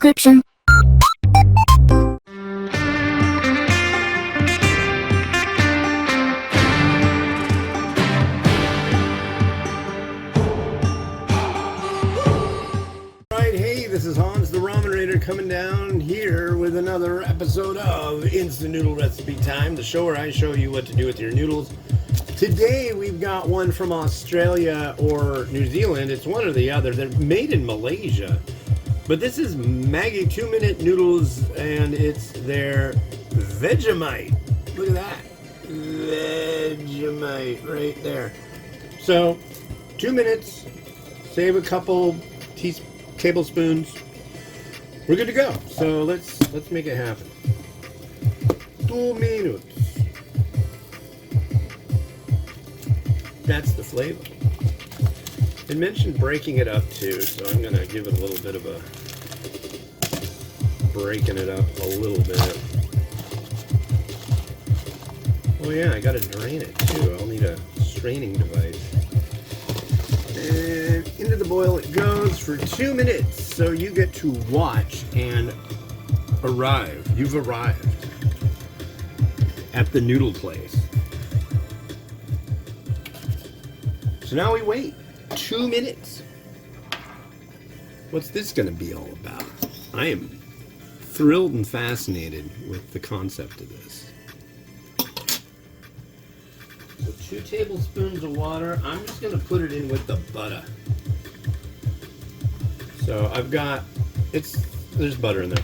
description. This is Hans the Ramenrator coming down here with another episode of Instant Noodle Recipe Time, the show where I show you what to do with your noodles. Today we've got one from Australia or New Zealand. It's one or the other. They're made in Malaysia. But this is Maggi 2-minute noodles, and it's their Vegemite. Look at that. Vegemite right there. So, 2 minutes, save a couple tablespoons. We're good to go. So let's make it happen. 2 minutes. That's the flavor. It mentioned breaking it up too, so I'm gonna give it a little bit of a breaking it up a little bit. Oh yeah, I gotta drain it too. I'll need a straining device. And into the boil it goes for 2 minutes. So you get to watch and arrive. You've arrived at the noodle place. So now we wait 2 minutes. What's this going to be all about? I am thrilled and fascinated with the concept of this. So 2 tablespoons of water. I'm just going to put it in with the butter. So I've got, there's butter in there.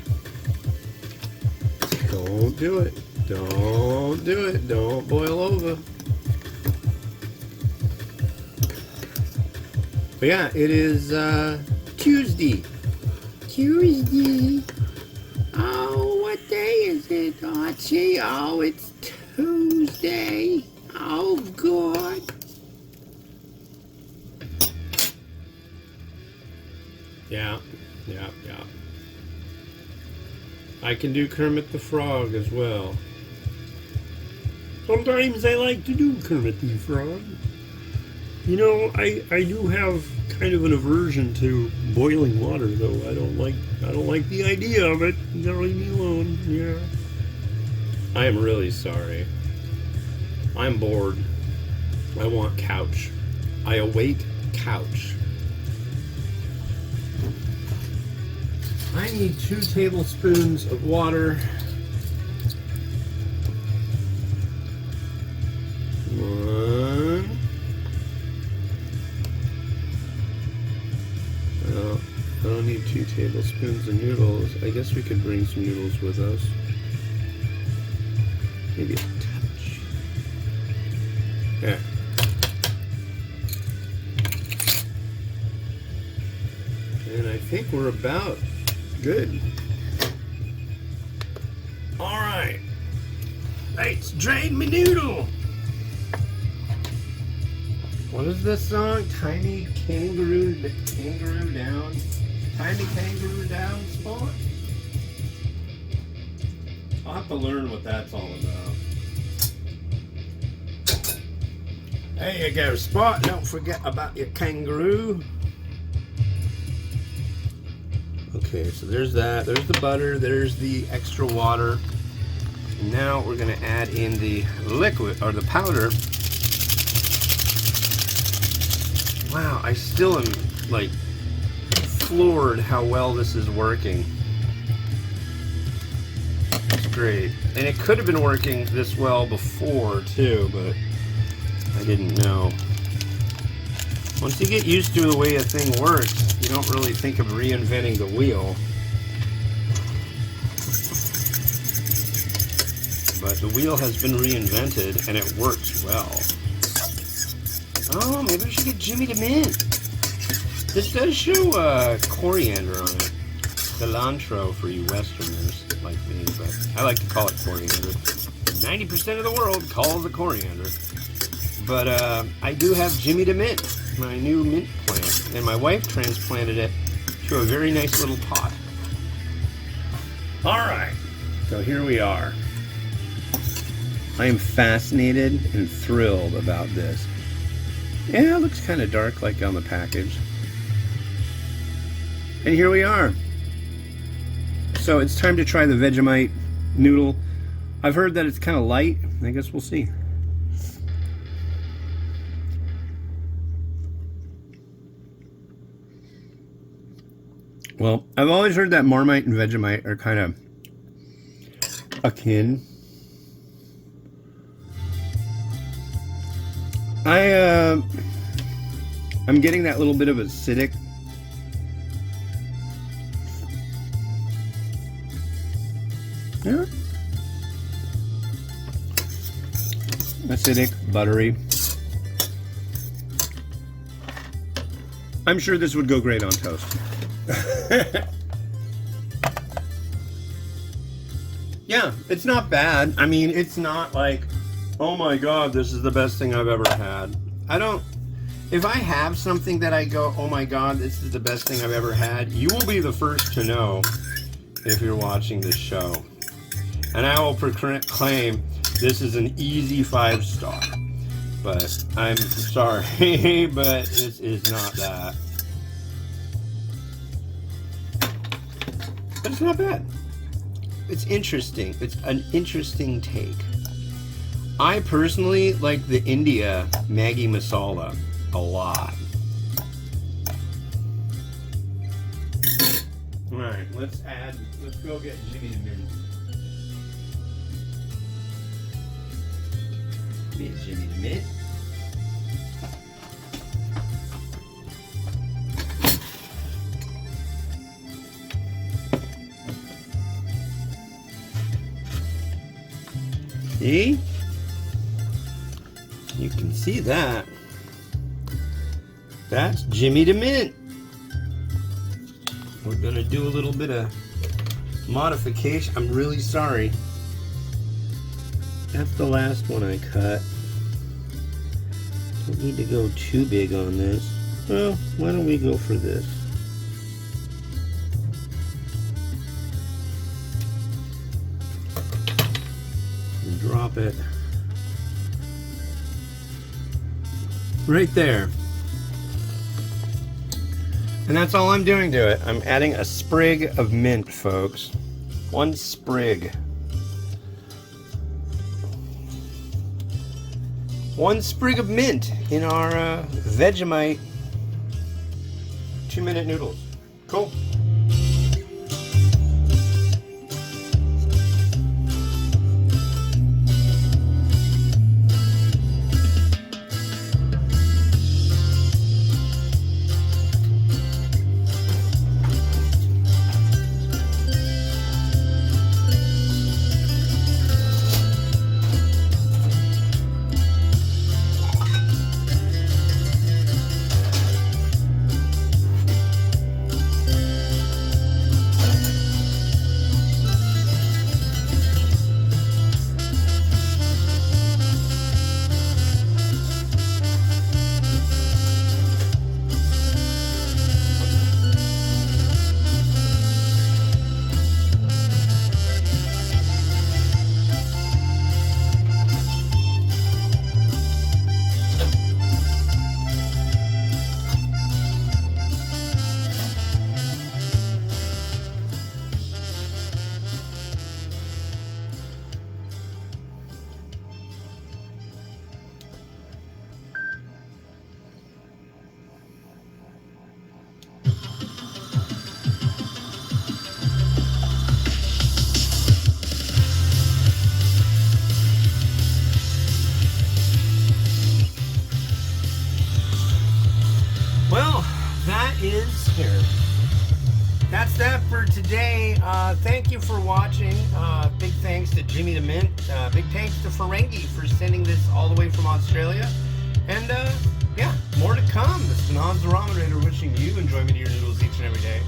Don't do it. Don't do it. Don't boil over. But yeah, it is Tuesday. Tuesday. Oh, what day is it, Archie? Oh, it's Tuesday. Oh, God. Yeah. I can do Kermit the Frog as well. Sometimes I like to do Kermit the Frog. You know, I do have kind of an aversion to boiling water, though. I don't like the idea of it. You gotta leave me alone. Yeah. I am really sorry. I'm bored. I want couch. I await couch. I need 2 tablespoons of water. One. Well, I don't need 2 tablespoons of noodles. I guess we could bring some noodles with us. Maybe a touch. There. And I think we're about good. Alright. Let's drain me noodle. What is this song? Tiny kangaroo down. Tiny kangaroo down spot? I'll have to learn what that's all about. There you go, Spot. Don't forget about your kangaroo. Okay, so there's that. There's the butter. There's the extra water. And now we're going to add in the liquid, or the powder. Wow, I still am, like, floored how well this is working. It's great. And it could have been working this well before, too, but I didn't know. Once you get used to the way a thing works, you don't really think of reinventing the wheel. But the wheel has been reinvented, and it works well. Oh, maybe we should get Jimmy to mint. This does show coriander on it. Cilantro for you Westerners like me, but I like to call it coriander. 90% of the world calls it coriander. But I do have Jimmy to mint, my new mint plant, and my wife transplanted it to a very nice little pot. All right, so here we are. I am fascinated and thrilled about this. Yeah, it looks kind of dark like on the package. And here we are. So it's time to try the Vegemite noodle. I've heard that it's kind of light. I guess we'll see. Well, I've always heard that Marmite and Vegemite are kind of akin. I'm getting that little bit of acidic. Yeah. Acidic, buttery. I'm sure this would go great on toast. Yeah, it's not bad. I mean, it's not like, oh my god, this is the best thing I've ever had. If I have something that I go, oh my god, this is the best thing I've ever had, you will be the first to know if you're watching this show. And I will proclaim this is an easy 5-star. But I'm sorry, but this is not that. But it's not bad. It's interesting. It's an interesting take. I personally like the India Maggi masala a lot. Alright, let's go get Jimmy the Mint. Get Jimmy the Mint. See? You can see that. That's Jimmy the Mint. We're gonna do a little bit of modification. I'm really sorry. That's the last one I cut. Don't need to go too big on this. Well, why don't we go for this? And drop it right there. And that's all I'm doing to it. I'm adding a sprig of mint, folks. One sprig. One sprig of mint in our Vegemite 2-minute noodles. Cool. That's that for today. Thank you for watching. Big thanks to Jimmy the Mint. Big thanks to Ferengi for sending this all the way from Australia. And yeah, more to come. This is Noodles the Ramen Raider wishing you enjoyment of your noodles each and every day.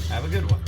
Have a good one.